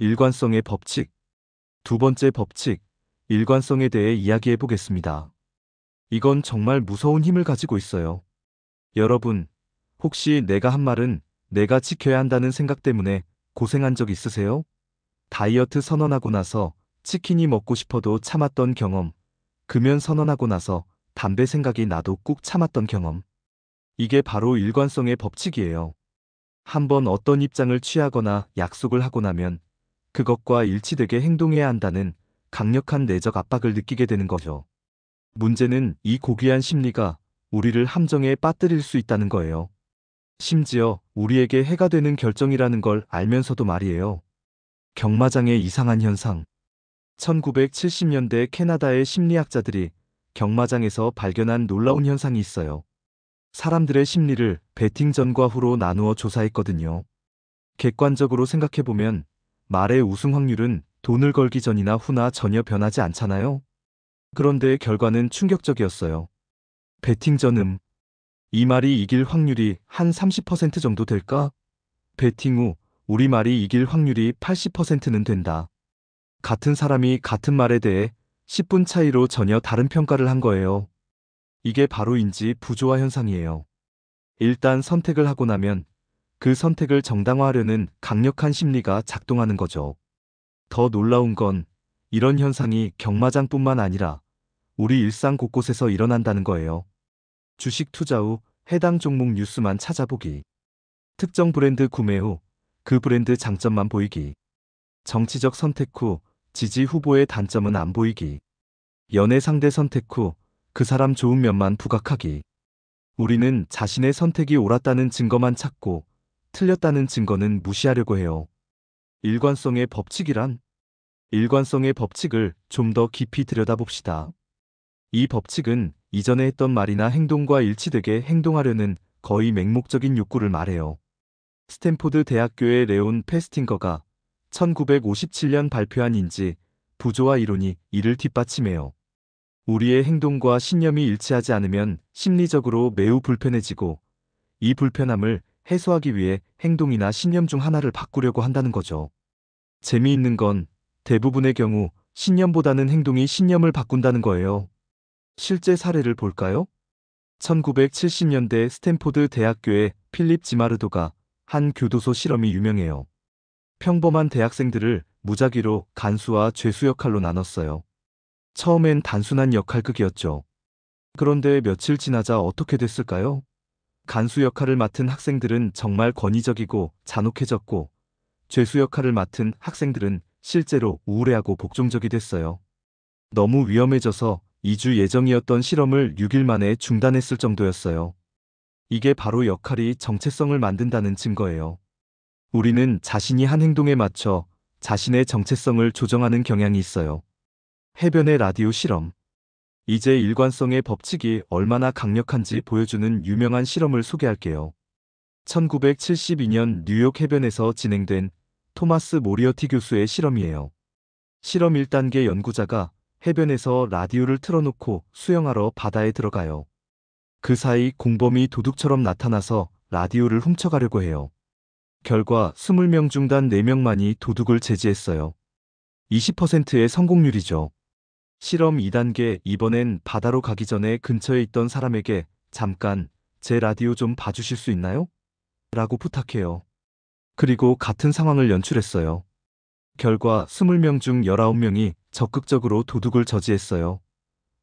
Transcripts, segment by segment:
일관성의 법칙. 두 번째 법칙, 일관성에 대해 이야기해 보겠습니다. 이건 정말 무서운 힘을 가지고 있어요. 여러분, 혹시 내가 한 말은 내가 지켜야 한다는 생각 때문에 고생한 적 있으세요? 다이어트 선언하고 나서 치킨이 먹고 싶어도 참았던 경험, 금연 선언하고 나서 담배 생각이 나도 꾹 참았던 경험. 이게 바로 일관성의 법칙이에요. 한번 어떤 입장을 취하거나 약속을 하고 나면 그것과 일치되게 행동해야 한다는 강력한 내적 압박을 느끼게 되는 거죠. 문제는 이 고귀한 심리가 우리를 함정에 빠뜨릴 수 있다는 거예요. 심지어 우리에게 해가 되는 결정이라는 걸 알면서도 말이에요. 경마장의 이상한 현상. 1970년대 캐나다의 심리학자들이 경마장에서 발견한 놀라운 현상이 있어요. 사람들의 심리를 베팅 전과 후로 나누어 조사했거든요. 객관적으로 생각해보면 말의 우승 확률은 돈을 걸기 전이나 후나 전혀 변하지 않잖아요. 그런데 결과는 충격적이었어요. 베팅 전음. 이 말이 이길 확률이 한 30% 정도 될까? 베팅 후 우리 말이 이길 확률이 80%는 된다. 같은 사람이 같은 말에 대해 10분 차이로 전혀 다른 평가를 한 거예요. 이게 바로 인지 부조화 현상이에요. 일단 선택을 하고 나면 그 선택을 정당화하려는 강력한 심리가 작동하는 거죠. 더 놀라운 건 이런 현상이 경마장뿐만 아니라 우리 일상 곳곳에서 일어난다는 거예요. 주식 투자 후 해당 종목 뉴스만 찾아보기. 특정 브랜드 구매 후 그 브랜드 장점만 보이기. 정치적 선택 후 지지 후보의 단점은 안 보이기. 연애 상대 선택 후 그 사람 좋은 면만 부각하기. 우리는 자신의 선택이 옳았다는 증거만 찾고 틀렸다는 증거는 무시하려고 해요. 일관성의 법칙이란? 일관성의 법칙을 좀 더 깊이 들여다봅시다. 이 법칙은 이전에 했던 말이나 행동과 일치되게 행동하려는 거의 맹목적인 욕구를 말해요. 스탠포드 대학교의 레온 페스팅거가 1957년 발표한 인지 부조화 이론이 이를 뒷받침해요. 우리의 행동과 신념이 일치하지 않으면 심리적으로 매우 불편해지고 이 불편함을 해소하기 위해 행동이나 신념 중 하나를 바꾸려고 한다는 거죠. 재미있는 건 대부분의 경우 신념보다는 행동이 신념을 바꾼다는 거예요. 실제 사례를 볼까요? 1970년대 스탠포드 대학교의 필립 지마르도가 한 교도소 실험이 유명해요. 평범한 대학생들을 무작위로 간수와 죄수 역할로 나눴어요. 처음엔 단순한 역할극이었죠. 그런데 며칠 지나자 어떻게 됐을까요? 간수 역할을 맡은 학생들은 정말 권위적이고 잔혹해졌고, 죄수 역할을 맡은 학생들은 실제로 우울해하고 복종적이 됐어요. 너무 위험해져서 2주 예정이었던 실험을 6일 만에 중단했을 정도였어요. 이게 바로 역할이 정체성을 만든다는 증거예요. 우리는 자신이 한 행동에 맞춰 자신의 정체성을 조정하는 경향이 있어요. 해변의 라디오 실험. 이제 일관성의 법칙이 얼마나 강력한지 보여주는 유명한 실험을 소개할게요. 1972년 뉴욕 해변에서 진행된 토마스 모리어티 교수의 실험이에요. 실험 1단계 연구자가 해변에서 라디오를 틀어놓고 수영하러 바다에 들어가요. 그 사이 공범이 도둑처럼 나타나서 라디오를 훔쳐가려고 해요. 결과 20명 중 단 4명만이 도둑을 제지했어요. 20%의 성공률이죠. 실험 2단계. 이번엔 바다로 가기 전에 근처에 있던 사람에게 잠깐 제 라디오 좀 봐주실 수 있나요? 라고 부탁해요. 그리고 같은 상황을 연출했어요. 결과 20명 중 19명이 적극적으로 도둑을 저지했어요.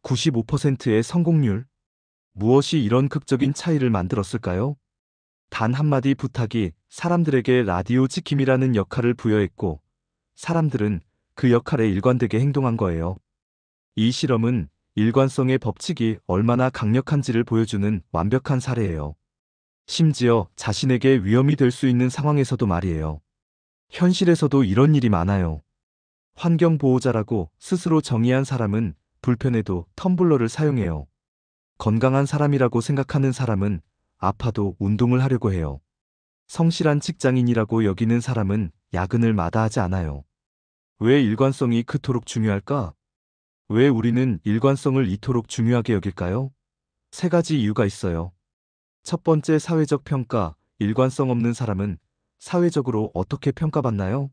95%의 성공률. 무엇이 이런 극적인 차이를 만들었을까요? 단 한마디 부탁이 사람들에게 라디오 지킴이라는 역할을 부여했고, 사람들은 그 역할에 일관되게 행동한 거예요. 이 실험은 일관성의 법칙이 얼마나 강력한지를 보여주는 완벽한 사례예요. 심지어 자신에게 위험이 될 수 있는 상황에서도 말이에요. 현실에서도 이런 일이 많아요. 환경보호자라고 스스로 정의한 사람은 불편해도 텀블러를 사용해요. 건강한 사람이라고 생각하는 사람은 아파도 운동을 하려고 해요. 성실한 직장인이라고 여기는 사람은 야근을 마다하지 않아요. 왜 일관성이 그토록 중요할까? 왜 우리는 일관성을 이토록 중요하게 여길까요? 세 가지 이유가 있어요. 첫 번째, 사회적 평가. 일관성 없는 사람은 사회적으로 어떻게 평가받나요?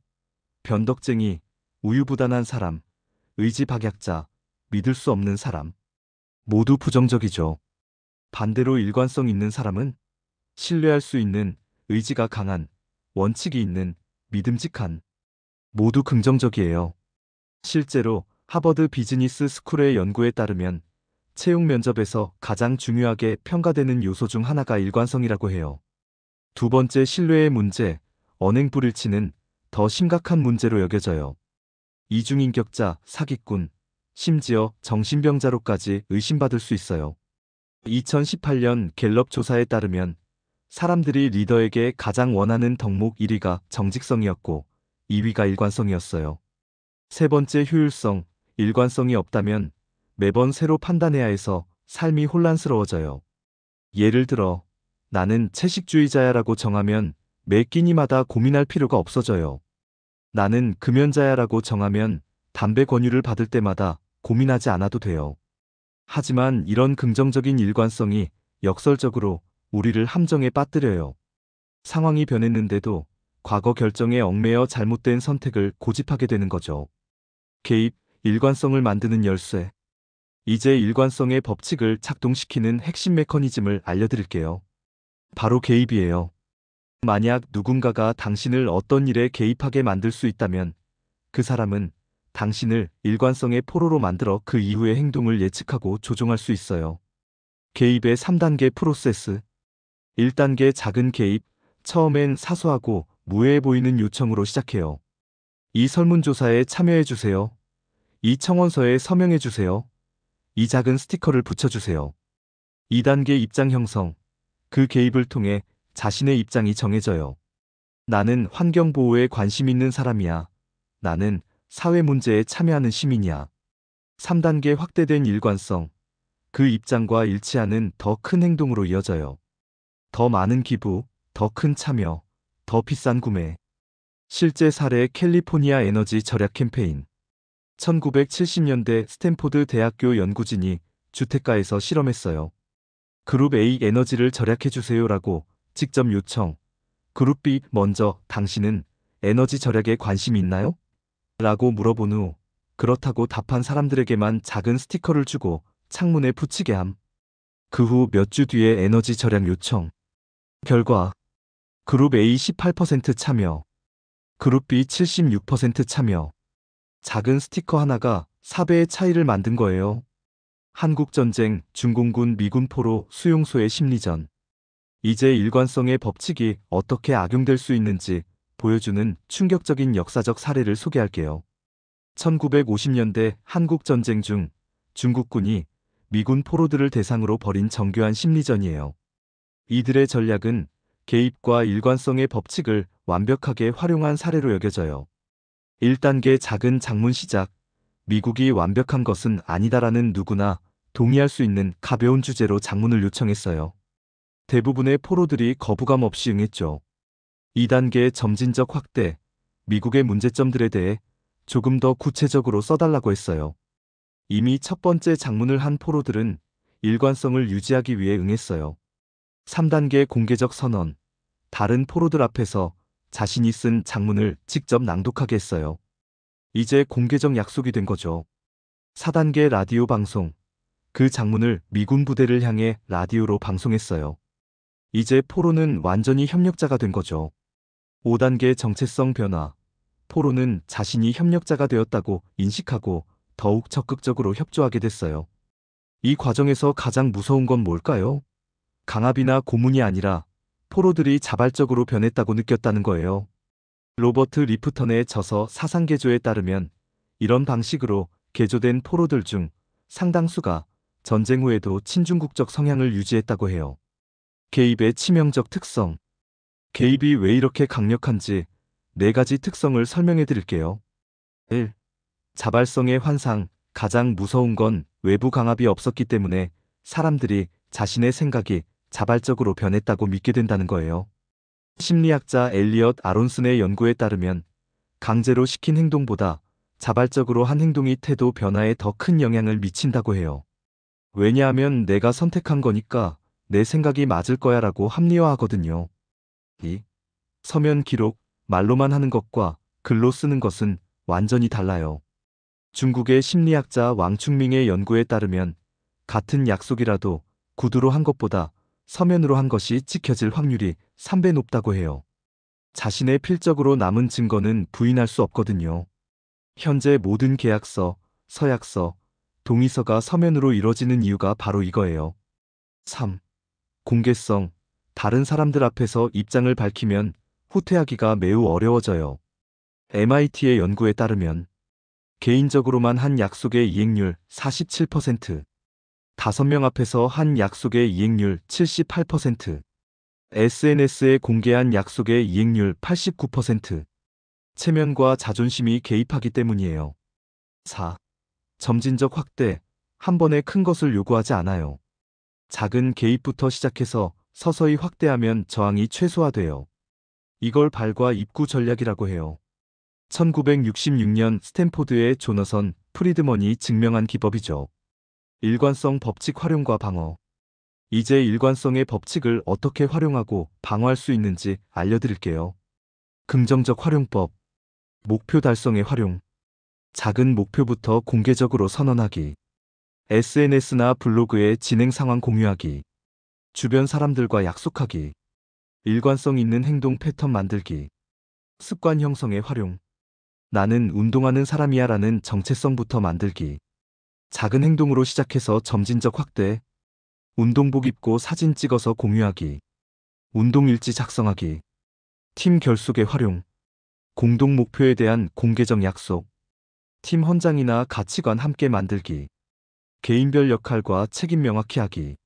변덕쟁이, 우유부단한 사람, 의지박약자, 믿을 수 없는 사람. 모두 부정적이죠. 반대로 일관성 있는 사람은 신뢰할 수 있는, 의지가 강한, 원칙이 있는, 믿음직한. 모두 긍정적이에요. 실제로 하버드 비즈니스 스쿨의 연구에 따르면 채용 면접에서 가장 중요하게 평가되는 요소 중 하나가 일관성이라고 해요. 두 번째, 신뢰의 문제, 언행불일치는 더 심각한 문제로 여겨져요. 이중인격자, 사기꾼, 심지어 정신병자로까지 의심받을 수 있어요. 2018년 갤럽 조사에 따르면 사람들이 리더에게 가장 원하는 덕목 1위가 정직성이었고 2위가 일관성이었어요. 세 번째, 효율성, 일관성이 없다면 매번 새로 판단해야 해서 삶이 혼란스러워져요. 예를 들어, 나는 채식주의자야라고 정하면 매 끼니마다 고민할 필요가 없어져요. 나는 금연자야라고 정하면 담배 권유를 받을 때마다 고민하지 않아도 돼요. 하지만 이런 긍정적인 일관성이 역설적으로 우리를 함정에 빠뜨려요. 상황이 변했는데도 과거 결정에 얽매여 잘못된 선택을 고집하게 되는 거죠. 개입, 일관성을 만드는 열쇠. 이제 일관성의 법칙을 작동시키는 핵심 메커니즘을 알려드릴게요. 바로 개입이에요. 만약 누군가가 당신을 어떤 일에 개입하게 만들 수 있다면 그 사람은 당신을 일관성의 포로로 만들어 그 이후의 행동을 예측하고 조종할 수 있어요. 개입의 3단계 프로세스. 1단계 작은 개입. 처음엔 사소하고 무해해 보이는 요청으로 시작해요. 이 설문조사에 참여해주세요. 이 청원서에 서명해주세요. 이 작은 스티커를 붙여주세요. 2단계 입장 형성. 그 개입을 통해 자신의 입장이 정해져요. 나는 환경보호에 관심 있는 사람이야. 나는 사회 문제에 참여하는 시민이야. 3단계 확대된 일관성. 그 입장과 일치하는 더 큰 행동으로 이어져요. 더 많은 기부, 더 큰 참여, 더 비싼 구매. 실제 사례 캘리포니아 에너지 절약 캠페인. 1970년대 스탠포드 대학교 연구진이 주택가에서 실험했어요. 그룹 A 에너지를 절약해주세요라고 직접 요청. 그룹 B 먼저 당신은 에너지 절약에 관심이 있나요? 라고 물어본 후 그렇다고 답한 사람들에게만 작은 스티커를 주고 창문에 붙이게 함. 그 후 몇 주 뒤에 에너지 절약 요청. 결과 그룹 A 18% 참여, 그룹 B 76% 참여. 작은 스티커 하나가 4배의 차이를 만든 거예요. 한국전쟁, 중공군 미군 포로 수용소의 심리전. 이제 일관성의 법칙이 어떻게 악용될 수 있는지 보여주는 충격적인 역사적 사례를 소개할게요. 1950년대 한국전쟁 중 중국군이 미군 포로들을 대상으로 벌인 정교한 심리전이에요. 이들의 전략은 개입과 일관성의 법칙을 완벽하게 활용한 사례로 여겨져요. 1단계 작은 장문 시작. 미국이 완벽한 것은 아니다라는 누구나 동의할 수 있는 가벼운 주제로 장문을 요청했어요. 대부분의 포로들이 거부감 없이 응했죠. 2단계 점진적 확대. 미국의 문제점들에 대해 조금 더 구체적으로 써달라고 했어요. 이미 첫 번째 장문을 한 포로들은 일관성을 유지하기 위해 응했어요. 3단계 공개적 선언. 다른 포로들 앞에서 자신이 쓴 장문을 직접 낭독하게 했어요. 이제 공개적 약속이 된 거죠. 4단계 라디오 방송. 그 장문을 미군 부대를 향해 라디오로 방송했어요. 이제 포로는 완전히 협력자가 된 거죠. 5단계 정체성 변화. 포로는 자신이 협력자가 되었다고 인식하고 더욱 적극적으로 협조하게 됐어요. 이 과정에서 가장 무서운 건 뭘까요? 강압이나 고문이 아니라 포로들이 자발적으로 변했다고 느꼈다는 거예요. 로버트 리프턴의 저서 사상개조에 따르면 이런 방식으로 개조된 포로들 중 상당수가 전쟁 후에도 친중국적 성향을 유지했다고 해요. 개입의 치명적 특성. 개입이 왜 이렇게 강력한지 4가지 특성을 설명해 드릴게요. 1. 자발성의 환상. 가장 무서운 건 외부 강압이 없었기 때문에 사람들이 자신의 생각이 자발적으로 변했다고 믿게 된다는 거예요. 심리학자 엘리엇 아론슨의 연구에 따르면 강제로 시킨 행동보다 자발적으로 한 행동이 태도 변화에 더 큰 영향을 미친다고 해요. 왜냐하면 내가 선택한 거니까 내 생각이 맞을 거야라고 합리화하거든요. 2. 서면 기록. 말로만 하는 것과 글로 쓰는 것은 완전히 달라요. 중국의 심리학자 왕충밍의 연구에 따르면 같은 약속이라도 구두로 한 것보다 서면으로 한 것이 찍혀질 확률이 3배 높다고 해요. 자신의 필적으로 남은 증거는 부인할 수 없거든요. 현재 모든 계약서, 서약서, 동의서가 서면으로 이뤄지는 이유가 바로 이거예요. 3. 공개성. 다른 사람들 앞에서 입장을 밝히면 후퇴하기가 매우 어려워져요. MIT의 연구에 따르면 개인적으로만 한 약속의 이행률 47%, 5명 앞에서 한 약속의 이행률 78%, SNS에 공개한 약속의 이행률 89%, 체면과 자존심이 개입하기 때문이에요. 4. 점진적 확대. 한 번에 큰 것을 요구하지 않아요. 작은 개입부터 시작해서 서서히 확대하면 저항이 최소화돼요. 이걸 발과 입구 전략이라고 해요. 1966년 스탠포드의 조너선 프리드먼이 증명한 기법이죠. 일관성 법칙 활용과 방어. 이제 일관성의 법칙을 어떻게 활용하고 방어할 수 있는지 알려드릴게요. 긍정적 활용법. 목표 달성의 활용. 작은 목표부터 공개적으로 선언하기. SNS나 블로그에 진행 상황 공유하기. 주변 사람들과 약속하기. 일관성 있는 행동 패턴 만들기. 습관 형성의 활용. 나는 운동하는 사람이야 라는 정체성부터 만들기. 작은 행동으로 시작해서 점진적 확대. 운동복 입고 사진 찍어서 공유하기. 운동일지 작성하기. 팀 결속의 활용. 공동 목표에 대한 공개적 약속. 팀 헌장이나 가치관 함께 만들기. 개인별 역할과 책임 명확히 하기.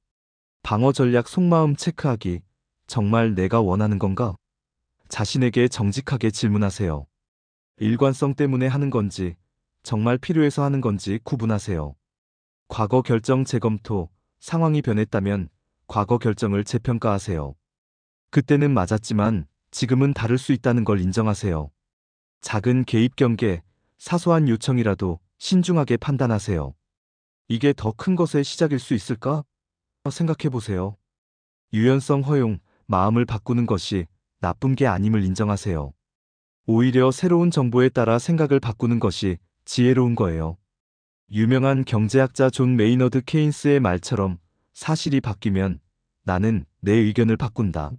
방어 전략 속마음 체크하기. 정말 내가 원하는 건가? 자신에게 정직하게 질문하세요. 일관성 때문에 하는 건지, 정말 필요해서 하는 건지 구분하세요. 과거 결정 재검토. 상황이 변했다면 과거 결정을 재평가하세요. 그때는 맞았지만 지금은 다를 수 있다는 걸 인정하세요. 작은 개입 경계, 사소한 요청이라도 신중하게 판단하세요. 이게 더 큰 것의 시작일 수 있을까? 생각해 보세요. 유연성 허용. 마음을 바꾸는 것이 나쁜 게 아님을 인정하세요. 오히려 새로운 정보에 따라 생각을 바꾸는 것이 지혜로운 거예요. 유명한 경제학자 존 메이너드 케인스의 말처럼 사실이 바뀌면 나는 내 의견을 바꾼다.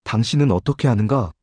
당신은 어떻게 하는가?